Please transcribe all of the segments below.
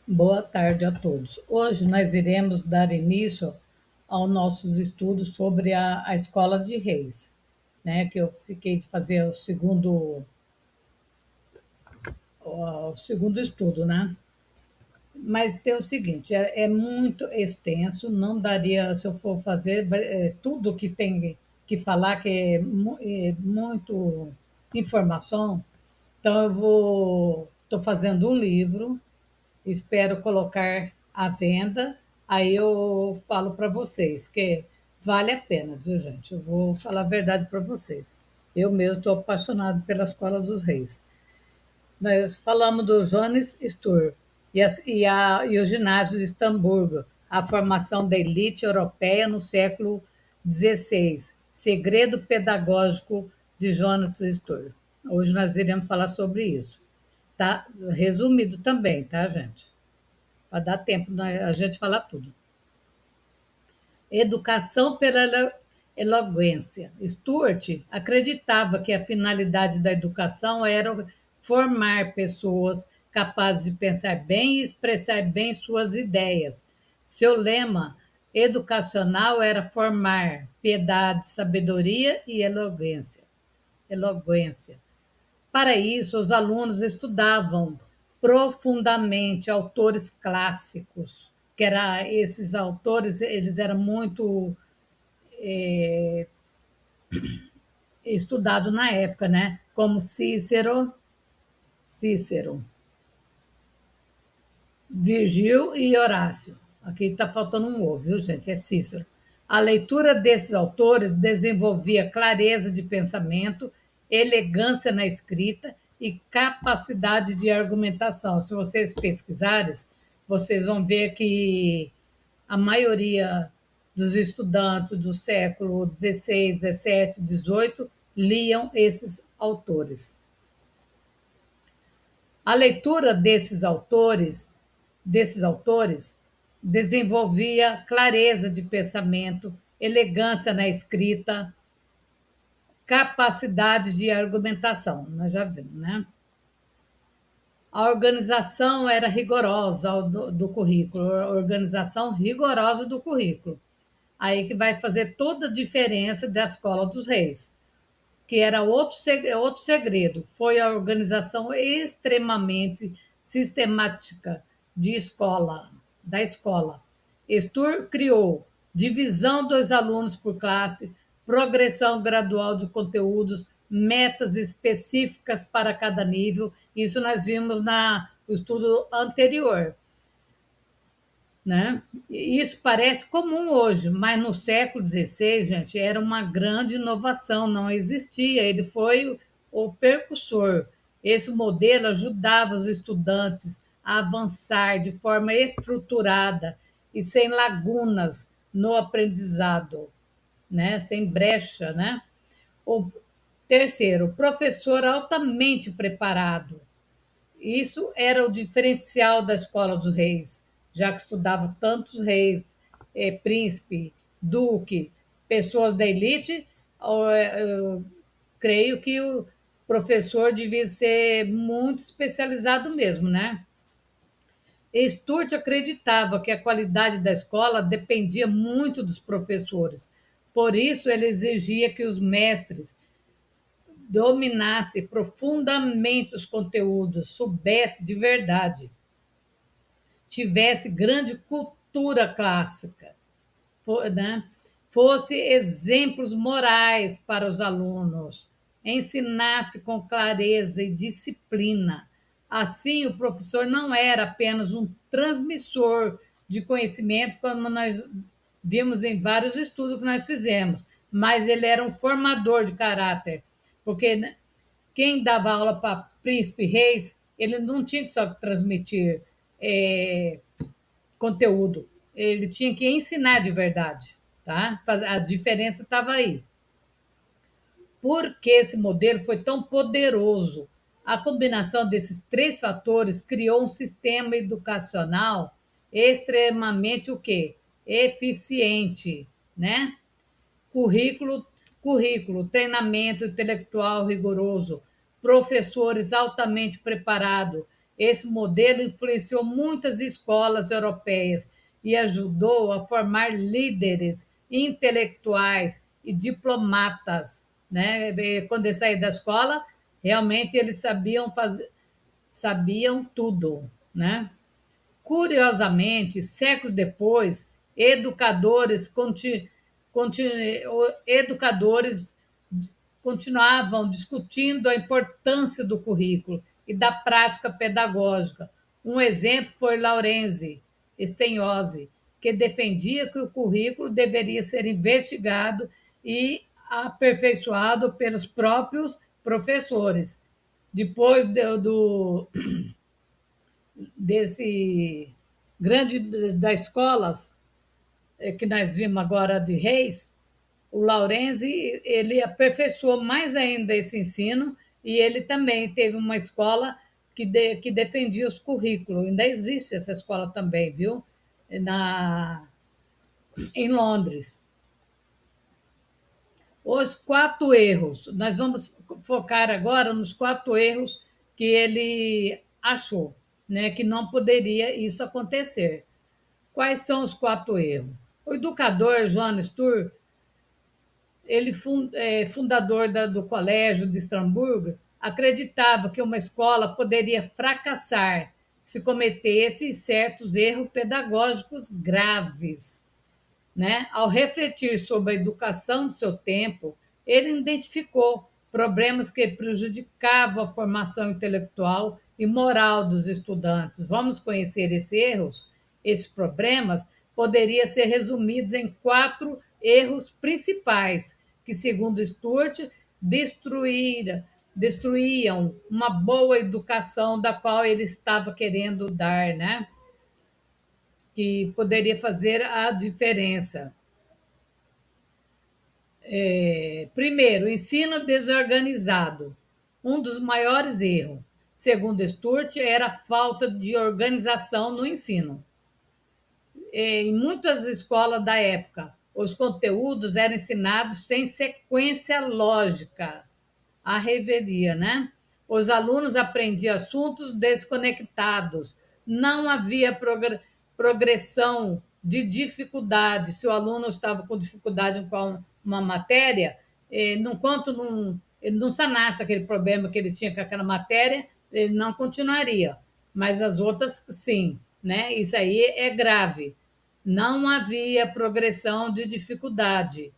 Boa tarde a todos. Hoje nós iremos dar início aos nossos estudos sobre a Escola de Reis, né? Que eu fiquei de fazer o segundo estudo, né? Mas tem o seguinte, é muito extenso, não daria, se eu for fazer, tudo que tem que falar, que é muito informação, então estou fazendo um livro. Espero colocar à venda. Aí eu falo para vocês que vale a pena, viu, gente? Eu vou falar a verdade para vocês. Eu mesmo estou apaixonado pela Escola dos Reis. Nós falamos do Johannes Sturr e o ginásio de Estamburgo, a formação da elite europeia no século XVI, segredo pedagógico de Johannes Sturr. Hoje nós iremos falar sobre isso. Tá resumido também, tá, gente? Para dar tempo a gente falar tudo. Educação pela eloquência. Stuart acreditava que a finalidade da educação era formar pessoas capazes de pensar bem e expressar bem suas ideias. Seu lema educacional era formar piedade, sabedoria e eloquência. Eloquência. Para isso, os alunos estudavam profundamente autores clássicos, que era esses autores, eles eram muito estudados na época, né? Como Cícero, Virgílio e Horácio. Aqui está faltando um ovo, viu, gente? É Cícero. A leitura desses autores desenvolvia clareza de pensamento, elegância na escrita e capacidade de argumentação. Se vocês pesquisarem, vocês vão ver que a maioria dos estudantes do século XVI, XVII, XVIII liam esses autores. A leitura desses autores desenvolvia clareza de pensamento, elegância na escrita, capacidade de argumentação, nós já vimos, né? A organização era rigorosa do currículo, a organização rigorosa do currículo. Aí que vai fazer toda a diferença da Escola dos Reis, que era outro segredo, foi a organização extremamente sistemática da escola. Stur criou divisão dos alunos por classe, progressão gradual de conteúdos, metas específicas para cada nível. Isso nós vimos no estudo anterior, né? Isso parece comum hoje, mas no século XVI, gente, era uma grande inovação, não existia. Ele foi o percussor. Esse modelo ajudava os estudantes a avançar de forma estruturada e sem lagunas no aprendizado, né? Sem brecha, né? O terceiro, professor altamente preparado. Isso era o diferencial da Escola dos Reis, já que estudava tantos reis, príncipe, duque, pessoas da elite. Eu creio que o professor devia ser muito especializado mesmo, né? Sturt acreditava que a qualidade da escola dependia muito dos professores. Por isso, ele exigia que os mestres dominasse profundamente os conteúdos, soubesse de verdade, tivesse grande cultura clássica, né? Fosse exemplos morais para os alunos, ensinasse com clareza e disciplina. Assim, o professor não era apenas um transmissor de conhecimento, como nós vimos em vários estudos que nós fizemos, mas ele era um formador de caráter, porque, né, quem dava aula para príncipe reis, ele não tinha que só transmitir conteúdo, ele tinha que ensinar de verdade, tá? A diferença estava aí. Por que esse modelo foi tão poderoso? A combinação desses três fatores criou um sistema educacional extremamente o quê? Eficiente, né? Currículo, currículo, treinamento intelectual rigoroso, professores altamente preparados, Esse modelo influenciou muitas escolas europeias e ajudou a formar líderes intelectuais e diplomatas, né? Quando eles saíram da escola, realmente eles sabiam tudo, né? Curiosamente, séculos depois, educadores continuavam discutindo a importância do currículo e da prática pedagógica. Um exemplo foi Laurenzi Stenhouse, que defendia que o currículo deveria ser investigado e aperfeiçoado pelos próprios professores. Depois desse grande das escolas que nós vimos agora de Reis, o Laurenzi ele aperfeiçoou mais ainda esse ensino e ele também teve uma escola que defendia os currículos. Ainda existe essa escola também, viu? Em Londres. Os 4 erros. Nós vamos focar agora nos 4 erros que ele achou, né, que não poderia isso acontecer. Quais são os 4 erros? O educador Johann Sturr, ele fundador do Colégio de Estrasburgo, acreditava que uma escola poderia fracassar se cometesse certos erros pedagógicos graves, né? Ao refletir sobre a educação do seu tempo, ele identificou problemas que prejudicavam a formação intelectual e moral dos estudantes. Vamos conhecer esses erros? Esses problemas poderiam ser resumidos em 4 erros principais, que, segundo Stuart, destruíam uma boa educação da qual ele estava querendo dar, né? Que poderia fazer a diferença. Primeiro, ensino desorganizado. Um dos maiores erros, segundo Stuart, era a falta de organização no ensino. Em muitas escolas da época, os conteúdos eram ensinados sem sequência lógica, a revelia, né? Os alunos aprendiam assuntos desconectados, não havia progressão de dificuldade. Se o aluno estava com dificuldade com uma matéria, ele não sanasse aquele problema que ele tinha com aquela matéria, ele não continuaria. Mas as outras, sim, né? Isso aí é grave. Não havia progressão de dificuldade.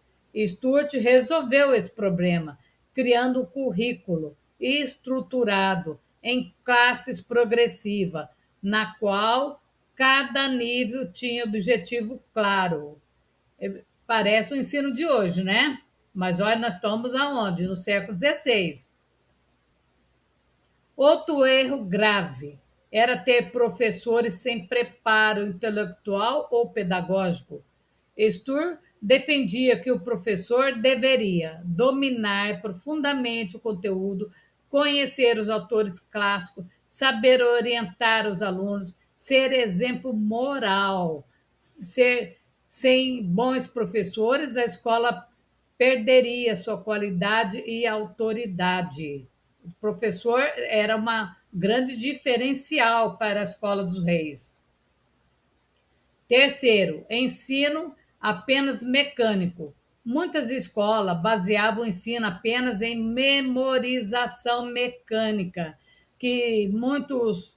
Stuart resolveu esse problema, criando um currículo estruturado em classes progressivas, na qual cada nível tinha objetivo claro. Parece o ensino de hoje, né? Mas olha, nós estamos aonde? No século XVI. Outro erro grave era ter professores sem preparo intelectual ou pedagógico. Sturr defendia que o professor deveria dominar profundamente o conteúdo, conhecer os autores clássicos, saber orientar os alunos, ser exemplo moral. Sem bons professores, a escola perderia sua qualidade e autoridade. O professor era uma grande diferencial para a Escola dos Reis. Terceiro, ensino apenas mecânico. Muitas escolas baseavam o ensino apenas em memorização mecânica, que muitos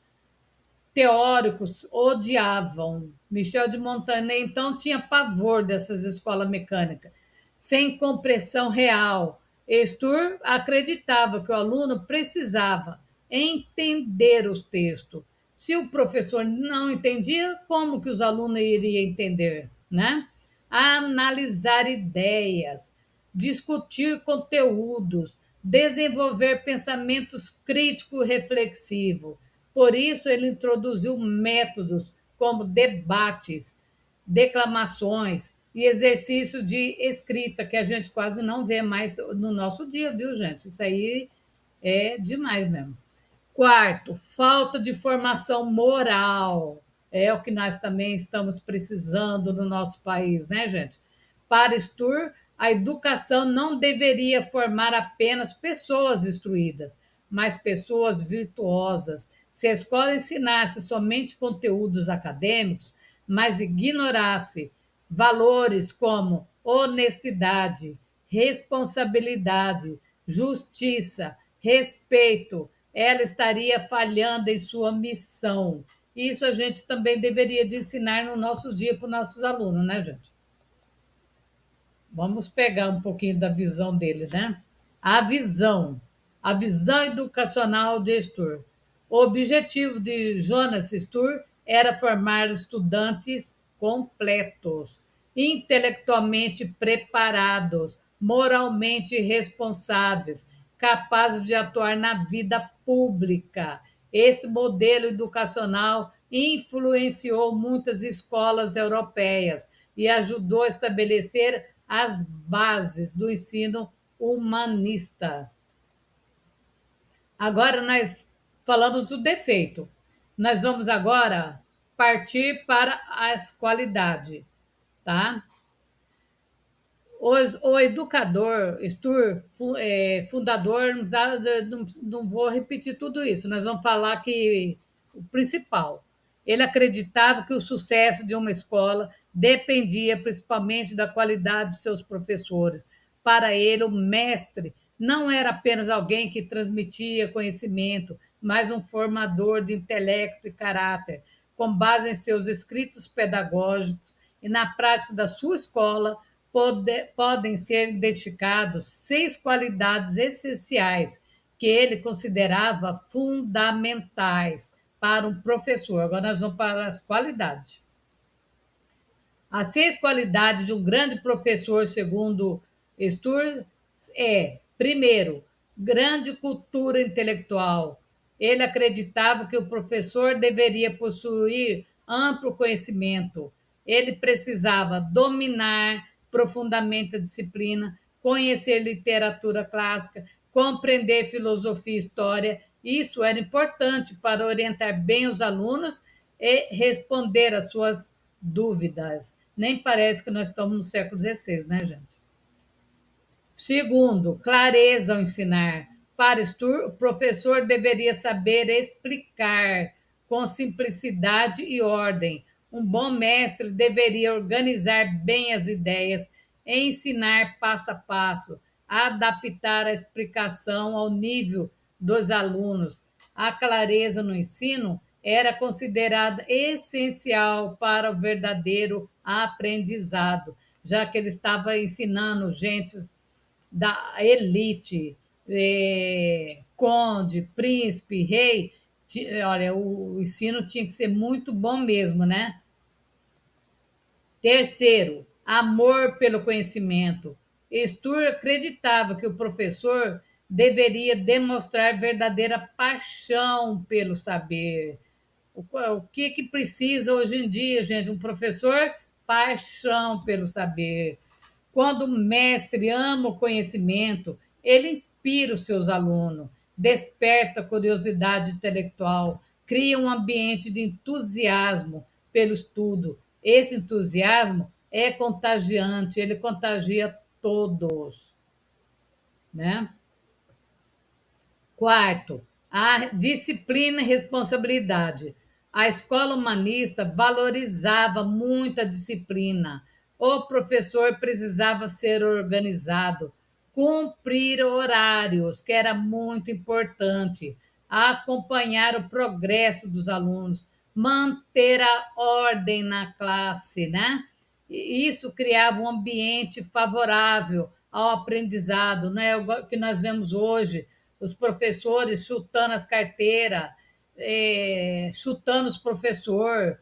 teóricos odiavam. Michel de Montaigne, então, tinha pavor dessas escolas mecânicas, sem compreensão real. Sturr acreditava que o aluno precisava entender os textos. Se o professor não entendia, como que os alunos iriam entender, né? Analisar ideias, discutir conteúdos, desenvolver pensamentos críticos reflexivos. Por isso, ele introduziu métodos como debates, declamações e exercício de escrita, que a gente quase não vê mais no nosso dia, viu, gente? Isso aí é demais mesmo. Quarto, falta de formação moral. É o que nós também estamos precisando no nosso país, né, gente? Para Sturr, a educação não deveria formar apenas pessoas instruídas, mas pessoas virtuosas, Se a escola ensinasse somente conteúdos acadêmicos, mas ignorasse valores como honestidade, responsabilidade, justiça, respeito, ela estaria falhando em sua missão. Isso a gente também deveria de ensinar no nosso dia para os nossos alunos, né, gente? Vamos pegar um pouquinho da visão dele, né? A visão educacional de Stur. O objetivo de Jonas Stur era formar estudantes completos, intelectualmente preparados, moralmente responsáveis, capazes de atuar na vida pública. Esse modelo educacional influenciou muitas escolas europeias e ajudou a estabelecer as bases do ensino humanista. Agora nós falamos do defeito. Nós vamos agora partir para as qualidades, tá? O educador, fundador, não vou repetir tudo isso, nós vamos falar que o principal. Ele acreditava que o sucesso de uma escola dependia principalmente da qualidade de seus professores. Para ele, o mestre não era apenas alguém que transmitia conhecimento, mas um formador de intelecto e caráter, com base em seus escritos pedagógicos e na prática da sua escola, podem ser identificados 6 qualidades essenciais que ele considerava fundamentais para um professor. Agora nós vamos para as qualidades. As 6 qualidades de um grande professor, segundo Sturz, primeiro, grande cultura intelectual. Ele acreditava que o professor deveria possuir amplo conhecimento. Ele precisava dominar profundamente a disciplina, conhecer literatura clássica, compreender filosofia e história. Isso era importante para orientar bem os alunos e responder às suas dúvidas. Nem parece que nós estamos no século XVI, né, gente? Segundo, clareza ao ensinar. Para Stur, o professor deveria saber explicar com simplicidade e ordem. Um bom mestre deveria organizar bem as ideias, ensinar passo a passo, adaptar a explicação ao nível dos alunos. A clareza no ensino era considerada essencial para o verdadeiro aprendizado, já que ele estava ensinando gente da elite, conde, príncipe, rei. Olha, o ensino tinha que ser muito bom mesmo, né? Terceiro, amor pelo conhecimento. Stur acreditava que o professor deveria demonstrar verdadeira paixão pelo saber. O que precisa hoje em dia, gente? Um professor? Paixão pelo saber. Quando o mestre ama o conhecimento, ele inspira os seus alunos, desperta a curiosidade intelectual, cria um ambiente de entusiasmo pelo estudo. Esse entusiasmo é contagiante, ele contagia todos, né? Quarto, a disciplina e responsabilidade. A escola humanista valorizava muito a disciplina. O professor precisava ser organizado, cumprir horários, que era muito importante, acompanhar o progresso dos alunos, manter a ordem na classe, né? E isso criava um ambiente favorável ao aprendizado, né? O que nós vemos hoje, os professores chutando as carteiras, chutando os professores,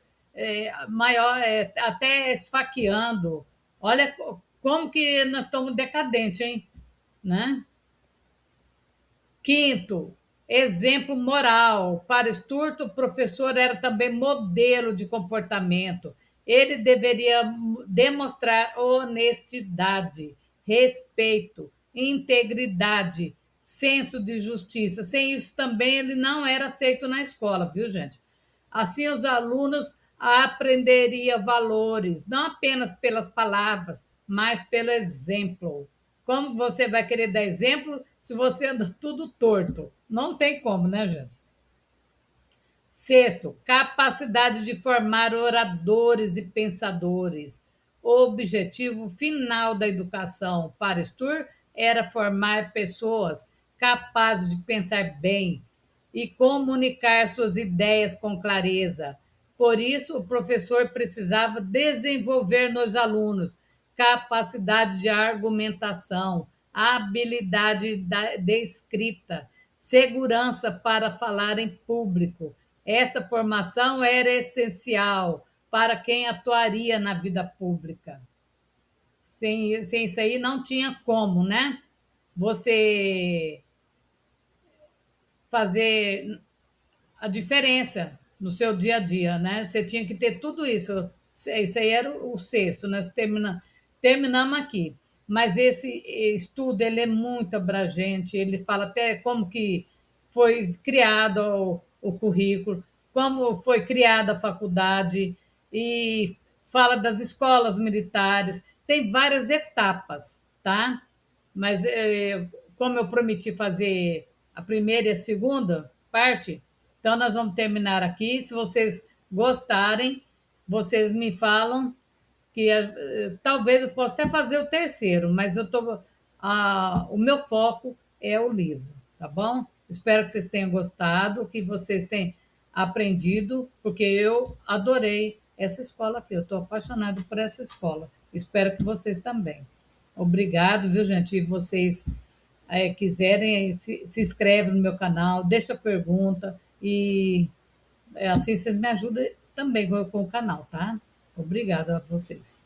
até esfaqueando. Olha como que nós estamos decadentes, hein? Né? Quinto, exemplo moral. Para Sturto, o professor era também modelo de comportamento. Ele deveria demonstrar honestidade, respeito, integridade, senso de justiça. Sem isso também ele não era aceito na escola, viu, gente? Assim os alunos aprenderiam valores, não apenas pelas palavras, mas pelo exemplo. Como você vai querer dar exemplo se você anda tudo torto? Não tem como, né, gente? Sexto, capacidade de formar oradores e pensadores. O objetivo final da educação para Stur era formar pessoas capazes de pensar bem e comunicar suas ideias com clareza. Por isso, o professor precisava desenvolver nos alunos capacidade de argumentação, habilidade de escrita, segurança para falar em público. Essa formação era essencial para quem atuaria na vida pública. Sem isso aí não tinha como, né? Você fazer a diferença no seu dia a dia, né? Você tinha que ter tudo isso. Isso aí era o sexto, nós terminamos aqui. Mas esse estudo ele é muito abrangente, ele fala até como que foi criado o currículo, como foi criada a faculdade, e fala das escolas militares, tem várias etapas, tá? Mas como eu prometi fazer a primeira e a segunda parte, então nós vamos terminar aqui. Se vocês gostarem, vocês me falam que talvez eu possa até fazer o terceiro, mas o meu foco é o livro, tá bom? Espero que vocês tenham gostado, que vocês tenham aprendido, porque eu adorei essa escola aqui. Eu estou apaixonado por essa escola. Espero que vocês também. Obrigado, viu, gente? E vocês quiserem, se inscreve no meu canal, deixa pergunta e assim vocês me ajudam também com o canal, tá? Obrigada a vocês.